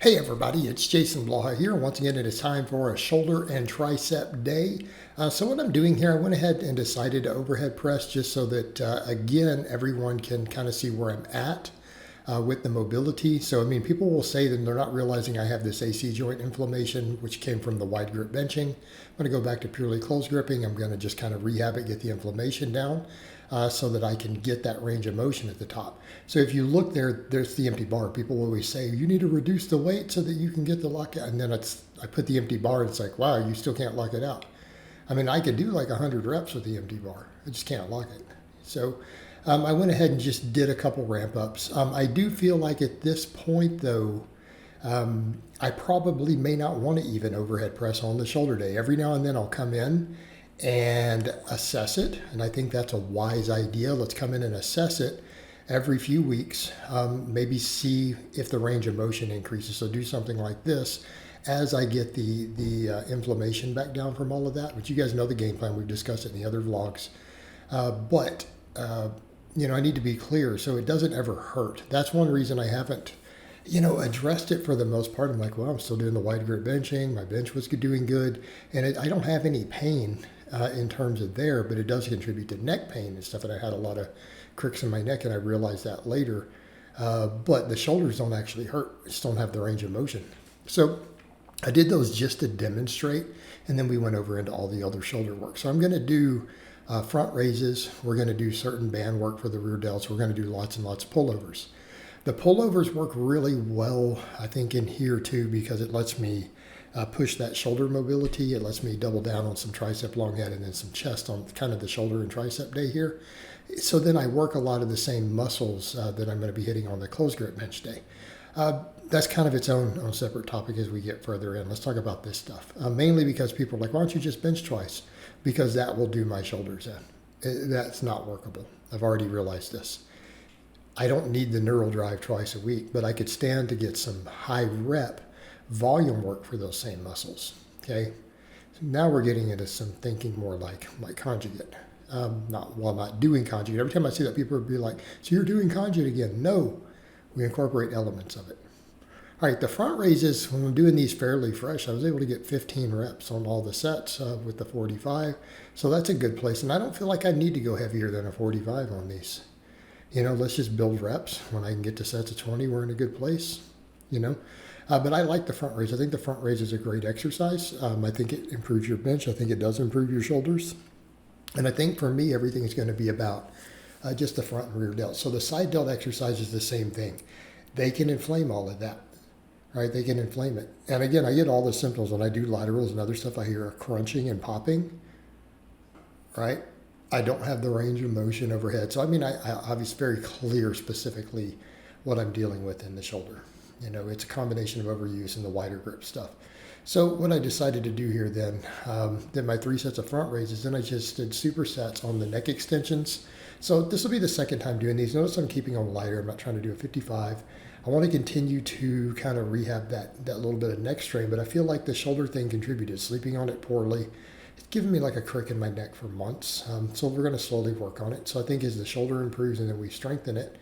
Hey everybody, it's Jason Blaha here. Once again, it is time for a shoulder and tricep day. So what I'm doing here, I went ahead and decided to overhead press just so that, again, everyone can kind of see where I'm at with the mobility. So, I mean, people will say that they're not realizing I have this AC joint inflammation, which came from the wide grip benching. I'm going to go back to purely closed gripping. I'm going to just kind of rehab it, get the inflammation down. So that I can get that range of motion at the top. So if you look there, there's the empty bar. People always say, you need to reduce the weight so that you can get the lockout. And then I put the empty bar, and it's like, wow, you still can't lock it out. I mean, I could do like 100 reps with the empty bar. I just can't lock it. So I went ahead and just did a couple ramp ups. I do feel like at this point, though, I probably may not want to even overhead press on the shoulder day. Every now and then I'll come in and assess it. And I think that's a wise idea. Let's come in and assess it every few weeks, maybe see if the range of motion increases. So do something like this as I get the inflammation back down from all of that, which you guys know the game plan. We've discussed it in the other vlogs. But I need to be clear so it doesn't ever hurt. That's one reason I haven't addressed it for the most part. I'm like, well, I'm still doing the wide grip benching. My bench was doing good. And I don't have any pain in terms of there, but it does contribute to neck pain and stuff. And I had a lot of cricks in my neck, and I realized that later. But the shoulders don't actually hurt. I just don't have the range of motion. So I did those just to demonstrate, and then we went over into all the other shoulder work. So I'm going to do front raises. We're going to do certain band work for the rear delts. We're going to do lots and lots of pullovers. The pullovers work really well, I think, in here too, because it lets me push that shoulder mobility. It lets me double down on some tricep long head and then some chest on kind of the shoulder and tricep day here. So then I work a lot of the same muscles that I'm going to be hitting on the closed grip bench day. That's kind of its own separate topic as we get further in. Let's talk about this stuff. Mainly because people are like, why don't you just bench twice? Because that will do my shoulders in. That's not workable. I've already realized this. I don't need the neural drive twice a week, but I could stand to get some high rep volume work for those same muscles. Okay. So now we're getting into some thinking more like conjugate. Not doing conjugate. Every time I see that, people would be like, so you're doing conjugate again. No, we incorporate elements of it. All right, the front raises, when I'm doing these fairly fresh, I was able to get 15 reps on all the sets with the 45. So that's a good place. And I don't feel like I need to go heavier than a 45 on these. Let's just build reps. When I can get to sets of 20, we're in a good place, But I like the front raise. I think the front raise is a great exercise. I think it improves your bench. I think it does improve your shoulders. And I think for me, everything is going to be about just the front and rear delt. So the side delt exercise is the same thing. They can inflame all of that, right? They can inflame it. And again, I get all the symptoms when I do laterals and other stuff. I hear a crunching and popping, right? I don't have the range of motion overhead. So, I it's very clear specifically what I'm dealing with in the shoulder. It's a combination of overuse and the wider grip stuff. So what I decided to do here then my 3 sets of front raises, then I just did supersets on the neck extensions. So this will be the second time doing these. Notice I'm keeping them lighter. I'm not trying to do a 55. I want to continue to kind of rehab that little bit of neck strain, but I feel like the shoulder thing contributed. Sleeping on it poorly, it's given me like a crick in my neck for months. So we're going to slowly work on it. So I think as the shoulder improves and then we strengthen it,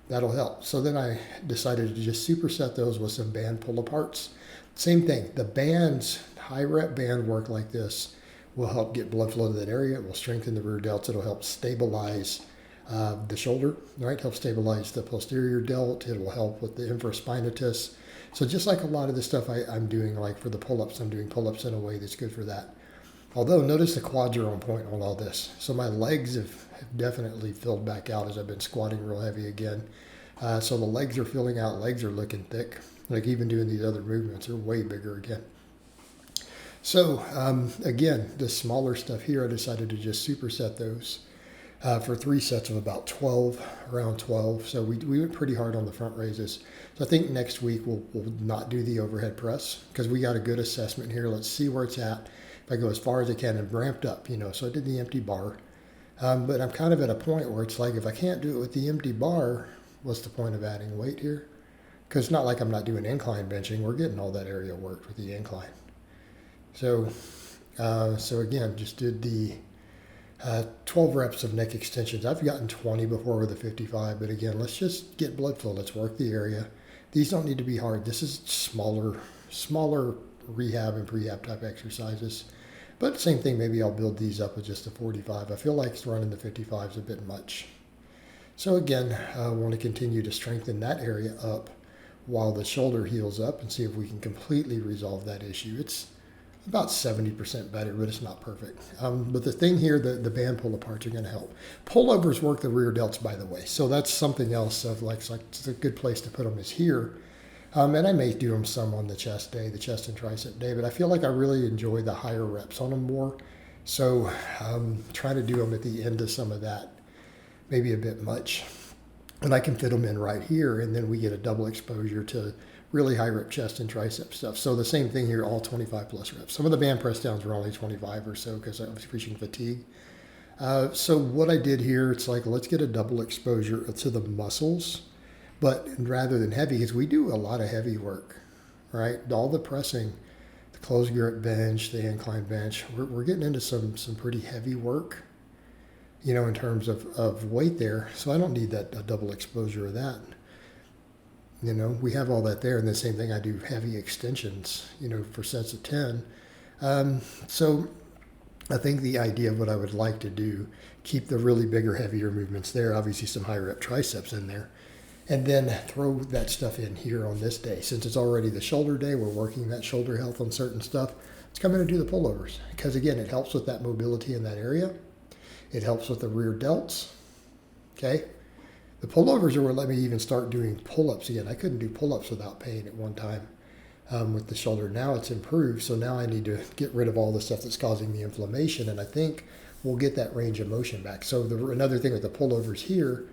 that'll help. So then I decided to just superset those with some band pull aparts. Same thing, the bands, high rep band work like this will help get blood flow to that area. It will strengthen the rear delts. It'll help stabilize the shoulder, right? Help stabilize the posterior delt. It will help with the infraspinatus. So just like a lot of the stuff I'm doing, like for the pull-ups, I'm doing pull-ups in a way that's good for that. Although notice the quads are on point on all this. So my legs have definitely filled back out as I've been squatting real heavy again. So the legs are filling out, legs are looking thick. Like even doing these other movements are way bigger again. So again, the smaller stuff here, I decided to just superset those for 3 sets of about 12, around 12. So we went pretty hard on the front raises. So I think next week we'll not do the overhead press because we got a good assessment here. Let's see where it's at. If I go as far as I can and ramped up, so I did the empty bar. But I'm kind of at a point where it's like, if I can't do it with the empty bar, what's the point of adding weight here? Because it's not like I'm not doing incline benching. We're getting all that area worked with the incline. So again, just did the 12 reps of neck extensions. I've gotten 20 before with a 55, but again, let's just get blood flow. Let's work the area. These don't need to be hard. This is smaller rehab and prehab type exercises. But same thing, maybe I'll build these up with just a 45. I feel like running the 55 is a bit much. So again, I want to continue to strengthen that area up while the shoulder heals up and see if we can completely resolve that issue. It's about 70% better, but it's not perfect. But the thing here, the band pull aparts are going to help. Pullovers work the rear delts, by the way. So that's something else of like it's a good place to put them is here. And I may do them some on the chest day, the chest and tricep day, but I feel like I really enjoy the higher reps on them more. So trying to do them at the end of some of that, maybe a bit much. And I can fit them in right here, and then we get a double exposure to really high rep chest and tricep stuff. So the same thing here, all 25 plus reps. Some of the band press downs were only 25 or so because I was reaching fatigue. So what I did here, it's like, let's get a double exposure to the muscles, but rather than heavy, because we do a lot of heavy work, right? All the pressing, the closed grip bench, the incline bench, we're getting into some pretty heavy work, in terms of weight there. So I don't need a double exposure of that. We have all that there. And the same thing, I do heavy extensions, for sets of 10. So I think the idea of what I would like to do, keep the really bigger, heavier movements there, obviously some high rep triceps in there, and then throw that stuff in here on this day. Since it's already the shoulder day, we're working that shoulder health on certain stuff. Let's come in and do the pullovers. Because again, it helps with that mobility in that area. It helps with the rear delts. Okay. The pullovers are what let me even start doing pull-ups again. I couldn't do pull-ups without pain at one time with the shoulder. Now it's improved, so now I need to get rid of all the stuff that's causing the inflammation, and I think we'll get that range of motion back. So another thing with the pullovers here,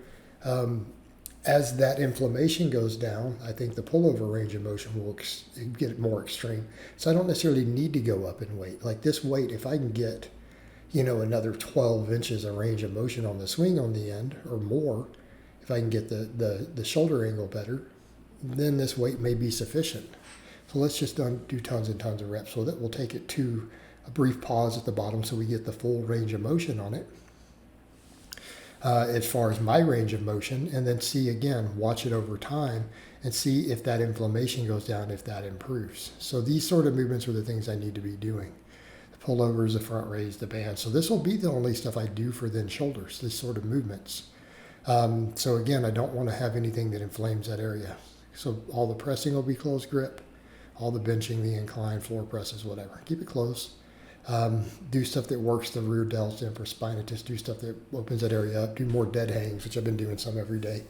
as that inflammation goes down, I think the pullover range of motion will get more extreme. So I don't necessarily need to go up in weight. Like this weight, if I can get, another 12 inches of range of motion on the swing on the end or more, if I can get the shoulder angle better, then this weight may be sufficient. So let's just do tons and tons of reps with it. We'll take it to a brief pause at the bottom so we get the full range of motion on it. As far as my range of motion, and then see again, watch it over time and see if that inflammation goes down, if that improves. So these sort of movements are the things I need to be doing. The pullovers, the front raise, the band. So this will be the only stuff I do for then shoulders, this sort of movements. So again, I don't want to have anything that inflames that area. So all the pressing will be closed grip, all the benching, the incline, floor presses, whatever. Keep it close. Do stuff that works the rear delts, and for spinatus, do stuff that opens that area up. Do more dead hangs, which I've been doing some every day.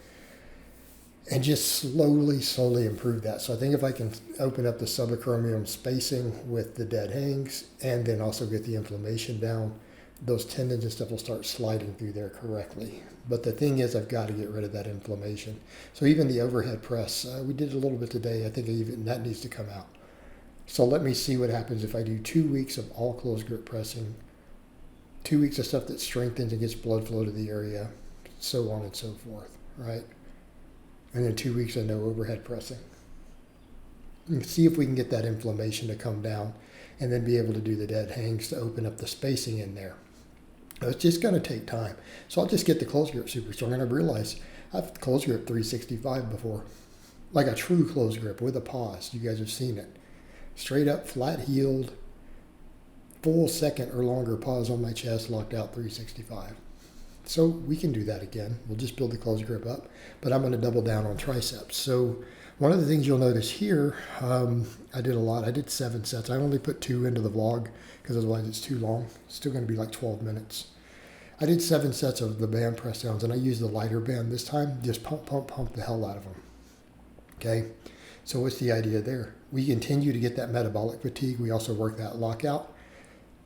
And just slowly improve that. So I think if I can open up the subacromial spacing with the dead hangs and then also get the inflammation down, those tendons and stuff will start sliding through there correctly. But the thing is, I've got to get rid of that inflammation. So even the overhead press, we did a little bit today. I think even that needs to come out. So let me see what happens if I do 2 weeks of all closed grip pressing, 2 weeks of stuff that strengthens and gets blood flow to the area, so on and so forth, right? And then 2 weeks of no overhead pressing. And see if we can get that inflammation to come down and then be able to do the dead hangs to open up the spacing in there. It's just going to take time. So I'll just get the closed grip super strong, and I realize I've closed grip 365 before. Like a true closed grip with a pause. You guys have seen it. Straight up, flat heeled, full second or longer pause on my chest, locked out 365. So we can do that again. We'll just build the closed grip up, but I'm going to double down on triceps. So one of the things you'll notice here, I did a lot. I did 7 sets. I only put 2 into the vlog because otherwise it's too long. It's still going to be like 12 minutes. I did 7 sets of the band press downs, and I used the lighter band this time. Just pump the hell out of them. Okay? So what's the idea there? We continue to get that metabolic fatigue. We also work that lockout.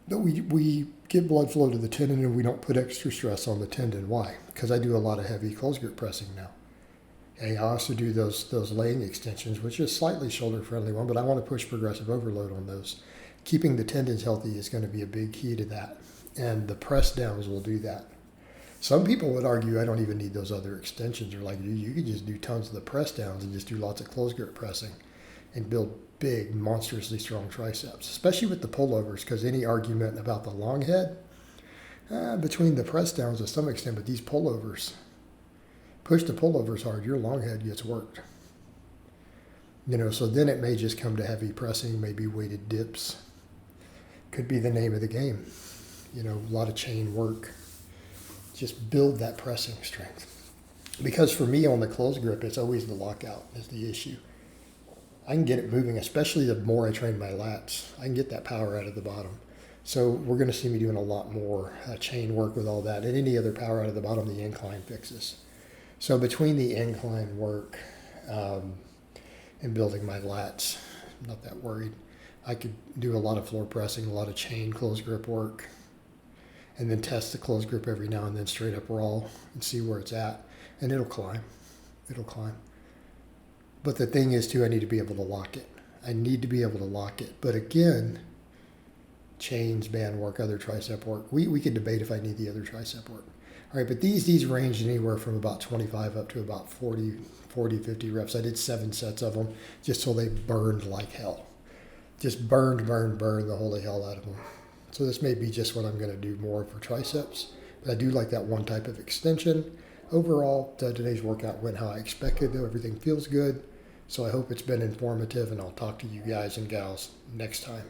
But we get blood flow to the tendon, and we don't put extra stress on the tendon. Why? Because I do a lot of heavy closed grip pressing now. Okay, I also do those laying extensions, which is slightly shoulder friendly one, but I want to push progressive overload on those. Keeping the tendons healthy is going to be a big key to that. And the press downs will do that. Some people would argue I don't even need those other extensions. Or like, you could just do tons of the press downs and just do lots of closed grip pressing and build big, monstrously strong triceps, especially with the pullovers, because any argument about the long head, between the press downs to some extent, but these pullovers, push the pullovers hard, your long head gets worked. So then it may just come to heavy pressing, maybe weighted dips. Could be the name of the game. A lot of chain work. Just build that pressing strength. Because for me on the close grip, it's always the lockout is the issue. I can get it moving, especially the more I train my lats. I can get that power out of the bottom. So we're going to see me doing a lot more chain work with all that. And any other power out of the bottom, the incline fixes. So between the incline work and building my lats, I'm not that worried. I could do a lot of floor pressing, a lot of chain close grip work, and then test the close grip every now and then straight up raw and see where it's at. And it'll climb. It'll climb. But the thing is, too, I need to be able to lock it. I need to be able to lock it. But again, chains, band work, other tricep work. We could debate if I need the other tricep work. All right, but these range anywhere from about 25 up to about 40, 50 reps. I did 7 sets of them just so they burned like hell. Just burned the holy hell out of them. So this may be just what I'm going to do more for triceps. But I do like that one type of extension. Overall, today's workout went how I expected, though. Everything feels good. So I hope it's been informative, and I'll talk to you guys and gals next time.